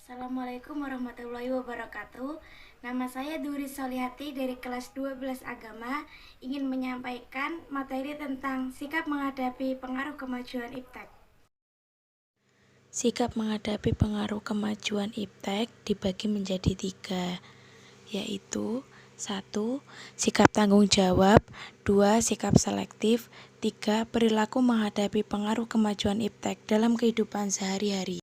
Assalamualaikum warahmatullahi wabarakatuh. Nama saya Duri Solihati dari kelas 12 Agama, ingin menyampaikan materi tentang sikap menghadapi pengaruh kemajuan iptek. Sikap menghadapi pengaruh kemajuan iptek dibagi menjadi 3, yaitu 1. Sikap tanggung jawab, 2. Sikap selektif, 3. Perilaku menghadapi pengaruh kemajuan iptek dalam kehidupan sehari-hari.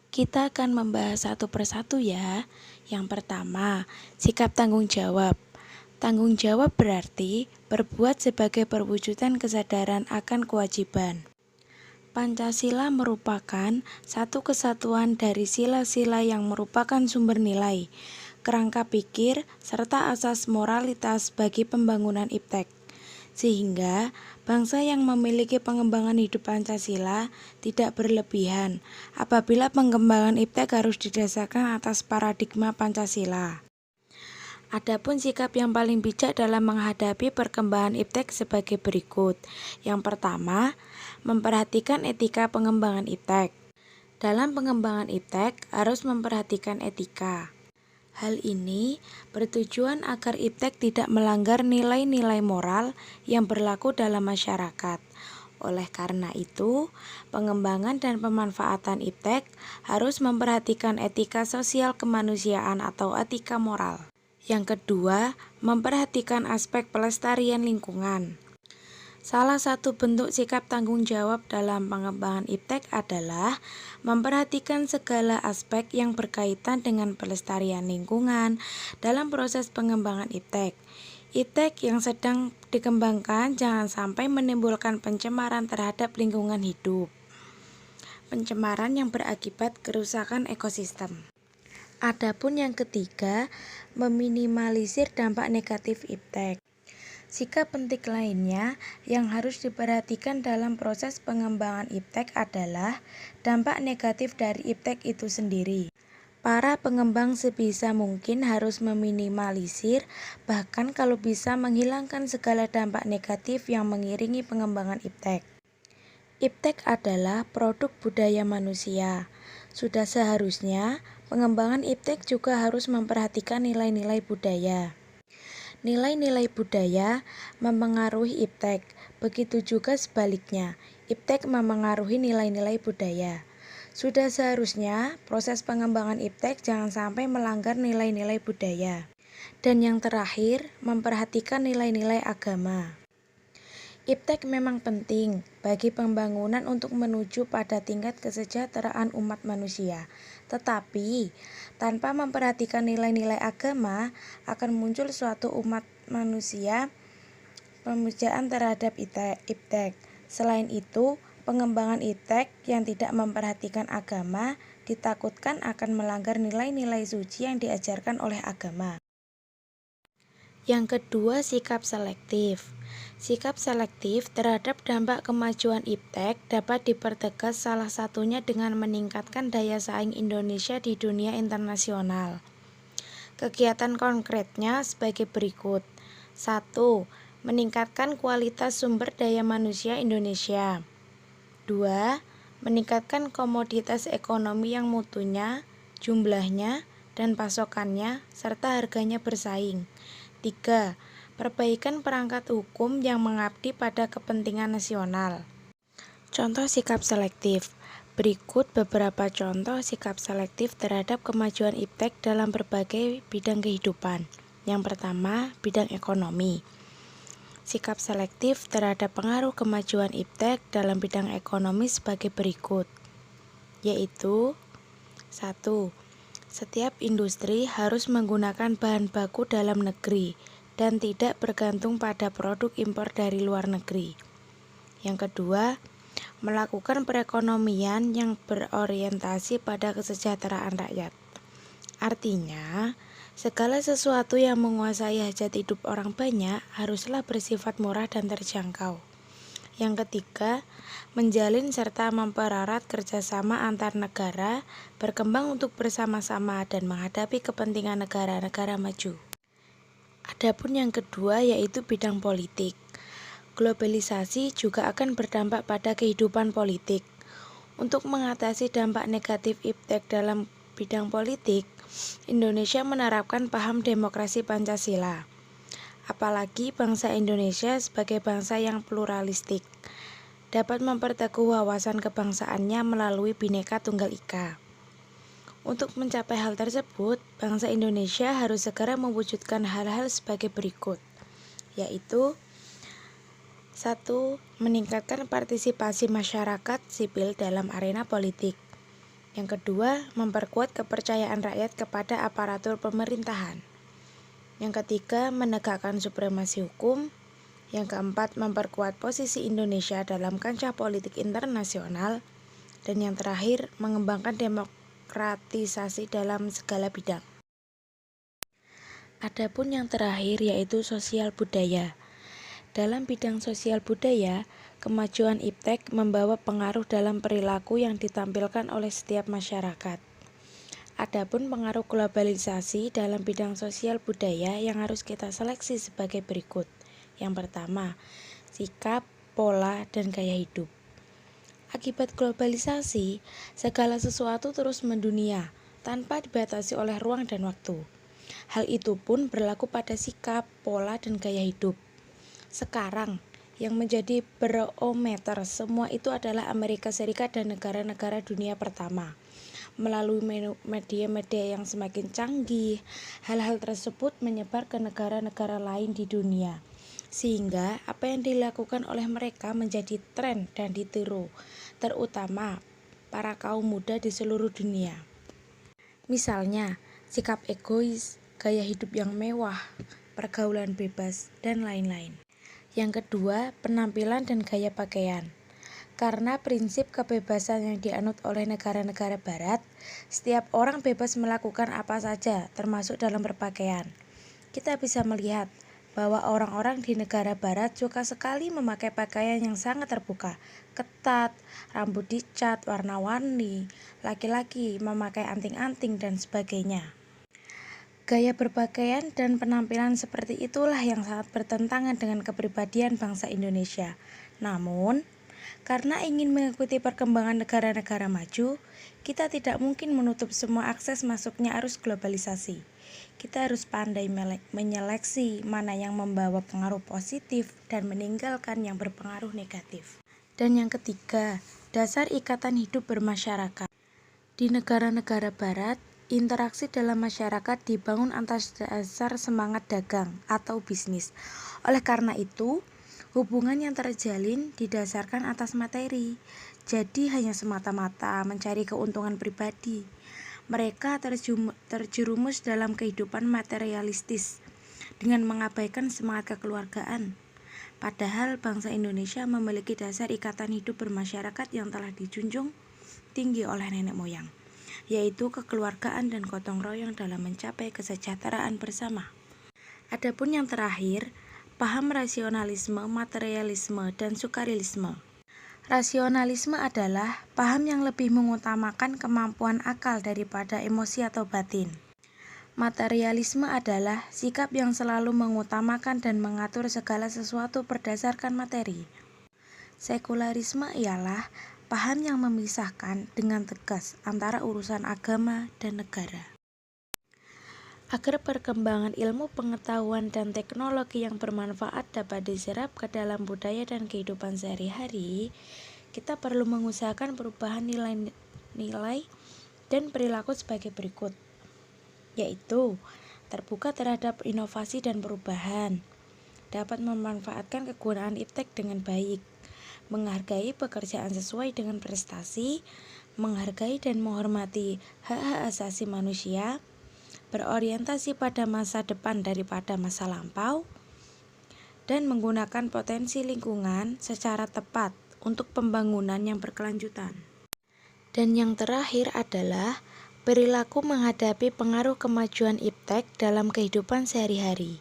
Kita akan membahas satu persatu ya. Yang pertama, sikap tanggung jawab. Tanggung jawab berarti berbuat sebagai perwujudan kesadaran akan kewajiban. Pancasila merupakan satu kesatuan dari sila-sila yang merupakan sumber nilai, kerangka pikir, serta asas moralitas bagi pembangunan iptek. Sehingga bangsa yang memiliki pengembangan hidup Pancasila tidak berlebihan apabila pengembangan iptek harus didasarkan atas paradigma Pancasila. Adapun sikap yang paling bijak dalam menghadapi perkembangan iptek sebagai berikut. Yang pertama, memperhatikan etika pengembangan iptek. Dalam pengembangan iptek harus memperhatikan etika. Hal ini bertujuan agar iptek tidak melanggar nilai-nilai moral yang berlaku dalam masyarakat. Oleh karena itu, pengembangan dan pemanfaatan iptek harus memperhatikan etika sosial kemanusiaan atau etika moral. Yang kedua, memperhatikan aspek pelestarian lingkungan. Salah satu bentuk sikap tanggung jawab dalam pengembangan iptek adalah memperhatikan segala aspek yang berkaitan dengan pelestarian lingkungan dalam proses pengembangan iptek. Iptek yang sedang dikembangkan jangan sampai menimbulkan pencemaran terhadap lingkungan hidup. Pencemaran yang berakibat kerusakan ekosistem. Adapun yang ketiga, meminimalisir dampak negatif iptek. Sikap penting lainnya yang harus diperhatikan dalam proses pengembangan iptek adalah dampak negatif dari iptek itu sendiri. Para pengembang sebisa mungkin harus meminimalisir, bahkan kalau bisa menghilangkan segala dampak negatif yang mengiringi pengembangan iptek. Iptek adalah produk budaya manusia. Sudah seharusnya pengembangan iptek juga harus memperhatikan nilai-nilai budaya. Nilai-nilai budaya mempengaruhi iptek, begitu juga sebaliknya, iptek memengaruhi nilai-nilai budaya. Sudah seharusnya proses pengembangan iptek jangan sampai melanggar nilai-nilai budaya. Dan yang terakhir, memperhatikan nilai-nilai agama. Iptek memang penting bagi pembangunan untuk menuju pada tingkat kesejahteraan umat manusia. Tetapi, tanpa memperhatikan nilai-nilai agama, akan muncul suatu umat manusia pemujaan terhadap iptek. Selain itu, pengembangan iptek yang tidak memperhatikan agama ditakutkan akan melanggar nilai-nilai suci yang diajarkan oleh agama. Yang kedua, sikap selektif. Sikap selektif terhadap dampak kemajuan iptek dapat dipertegas salah satunya dengan meningkatkan daya saing Indonesia di dunia internasional. Kegiatan konkretnya sebagai berikut. 1. Meningkatkan kualitas sumber daya manusia Indonesia. 2. Meningkatkan komoditas ekonomi yang mutunya, jumlahnya, dan pasokannya, serta harganya bersaing. 3. Perbaikan perangkat hukum yang mengabdi pada kepentingan nasional. Contoh sikap selektif. Berikut beberapa contoh sikap selektif terhadap kemajuan iptek dalam berbagai bidang kehidupan. Yang pertama, bidang ekonomi. Sikap selektif terhadap pengaruh kemajuan iptek dalam bidang ekonomi sebagai berikut, yaitu 1. Setiap industri harus menggunakan bahan baku dalam negeri dan tidak bergantung pada produk impor dari luar negeri. Yang kedua, melakukan perekonomian yang berorientasi pada kesejahteraan rakyat. Artinya, segala sesuatu yang menguasai hajat hidup orang banyak haruslah bersifat murah dan terjangkau. Yang ketiga, menjalin serta mempererat kerjasama antar negara berkembang untuk bersama-sama dan menghadapi kepentingan negara-negara maju. Adapun yang kedua yaitu bidang politik. Globalisasi juga akan berdampak pada kehidupan politik. Untuk mengatasi dampak negatif iptek dalam bidang politik, Indonesia menerapkan paham demokrasi Pancasila. Apalagi bangsa Indonesia sebagai bangsa yang pluralistik, dapat memperteguh wawasan kebangsaannya melalui Bhinneka Tunggal Ika. Untuk mencapai hal tersebut, bangsa Indonesia harus segera mewujudkan hal-hal sebagai berikut, yaitu 1. Meningkatkan partisipasi masyarakat sipil dalam arena politik. Yang kedua, memperkuat kepercayaan rakyat kepada aparatur pemerintahan. Yang ketiga, menegakkan supremasi hukum. Yang keempat, memperkuat posisi Indonesia dalam kancah politik internasional. Dan yang terakhir, mengembangkan demokratisasi dalam segala bidang. Adapun yang terakhir yaitu sosial budaya. Dalam bidang sosial budaya, kemajuan iptek membawa pengaruh dalam perilaku yang ditampilkan oleh setiap masyarakat. Adapun pengaruh globalisasi dalam bidang sosial budaya yang harus kita seleksi sebagai berikut. Yang pertama, sikap, pola, dan gaya hidup. Akibat globalisasi, segala sesuatu terus mendunia tanpa dibatasi oleh ruang dan waktu. Hal itu pun berlaku pada sikap, pola, dan gaya hidup. Sekarang, yang menjadi barometer semua itu adalah Amerika Serikat dan negara-negara dunia pertama. Melalui media-media yang semakin canggih, hal-hal tersebut menyebar ke negara-negara lain di dunia. Sehingga apa yang dilakukan oleh mereka menjadi tren dan ditiru, terutama para kaum muda di seluruh dunia. Misalnya, sikap egois, gaya hidup yang mewah, pergaulan bebas, dan lain-lain. Yang kedua, penampilan dan gaya pakaian. Karena prinsip kebebasan yang dianut oleh negara-negara barat, setiap orang bebas melakukan apa saja, termasuk dalam berpakaian. Kita bisa melihat bahwa orang-orang di negara barat suka sekali memakai pakaian yang sangat terbuka, ketat, rambut dicat, warna-warni, laki-laki memakai anting-anting, dan sebagainya. Gaya berpakaian dan penampilan seperti itulah yang sangat bertentangan dengan kepribadian bangsa Indonesia. Namun, karena ingin mengikuti perkembangan negara-negara maju, kita tidak mungkin menutup semua akses masuknya arus globalisasi. Kita harus pandai menyeleksi mana yang membawa pengaruh positif dan meninggalkan yang berpengaruh negatif. Dan yang ketiga, dasar ikatan hidup bermasyarakat. Di negara-negara barat, interaksi dalam masyarakat dibangun atas dasar semangat dagang atau bisnis. Oleh karena itu, hubungan yang terjalin didasarkan atas materi, jadi hanya semata-mata mencari keuntungan pribadi. Mereka terjerumus dalam kehidupan materialistis dengan mengabaikan semangat kekeluargaan. Padahal bangsa Indonesia memiliki dasar ikatan hidup bermasyarakat yang telah dijunjung tinggi oleh nenek moyang, yaitu kekeluargaan dan gotong royong dalam mencapai kesejahteraan bersama. Adapun yang terakhir, paham rasionalisme, materialisme, dan sukarisme. Rasionalisme adalah paham yang lebih mengutamakan kemampuan akal daripada emosi atau batin. Materialisme adalah sikap yang selalu mengutamakan dan mengatur segala sesuatu berdasarkan materi. Sekularisme ialah paham yang memisahkan dengan tegas antara urusan agama dan negara. Agar perkembangan ilmu pengetahuan dan teknologi yang bermanfaat dapat diserap ke dalam budaya dan kehidupan sehari-hari, kita perlu mengusahakan perubahan nilai-nilai dan perilaku sebagai berikut, yaitu terbuka terhadap inovasi dan perubahan, dapat memanfaatkan kegunaan iptek dengan baik, menghargai pekerjaan sesuai dengan prestasi, menghargai dan menghormati hak-hak asasi manusia, berorientasi pada masa depan daripada masa lampau, dan menggunakan potensi lingkungan secara tepat untuk pembangunan yang berkelanjutan. Dan yang terakhir adalah perilaku menghadapi pengaruh kemajuan iptek dalam kehidupan sehari-hari.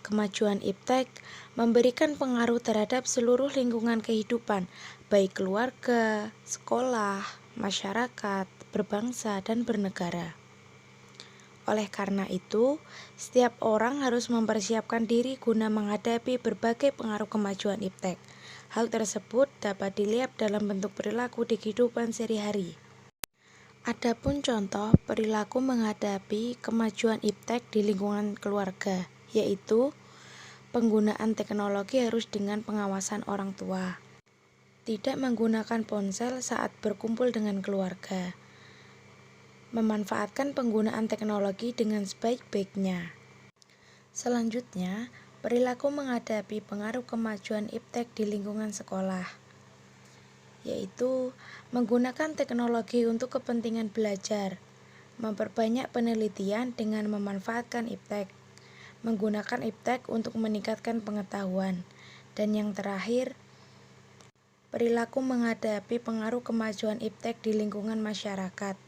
Kemajuan iptek memberikan pengaruh terhadap seluruh lingkungan kehidupan, baik keluarga, sekolah, masyarakat, berbangsa, dan bernegara. Oleh karena itu, setiap orang harus mempersiapkan diri guna menghadapi berbagai pengaruh kemajuan iptek. Hal tersebut dapat dilihat dalam bentuk perilaku di kehidupan sehari-hari. Adapun contoh perilaku menghadapi kemajuan iptek di lingkungan keluarga, yaitu penggunaan teknologi harus dengan pengawasan orang tua. Tidak menggunakan ponsel saat berkumpul dengan keluarga. Memanfaatkan penggunaan teknologi dengan sebaik-baiknya. Selanjutnya, perilaku menghadapi pengaruh kemajuan iptek di lingkungan sekolah, yaitu menggunakan teknologi untuk kepentingan belajar, memperbanyak penelitian dengan memanfaatkan iptek, menggunakan iptek untuk meningkatkan pengetahuan, dan yang terakhir, perilaku menghadapi pengaruh kemajuan iptek di lingkungan masyarakat,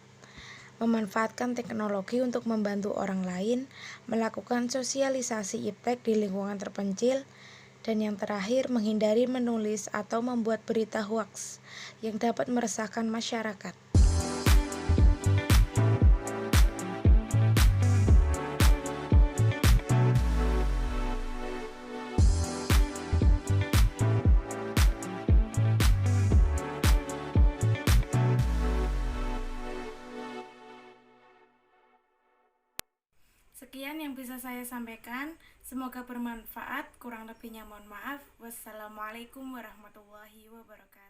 memanfaatkan teknologi untuk membantu orang lain, melakukan sosialisasi iptek di lingkungan terpencil, dan yang terakhir, menghindari menulis atau membuat berita hoaks yang dapat meresahkan masyarakat. Sekian yang bisa saya sampaikan. Semoga bermanfaat. Kurang lebihnya mohon maaf. Wassalamualaikum warahmatullahi wabarakatuh.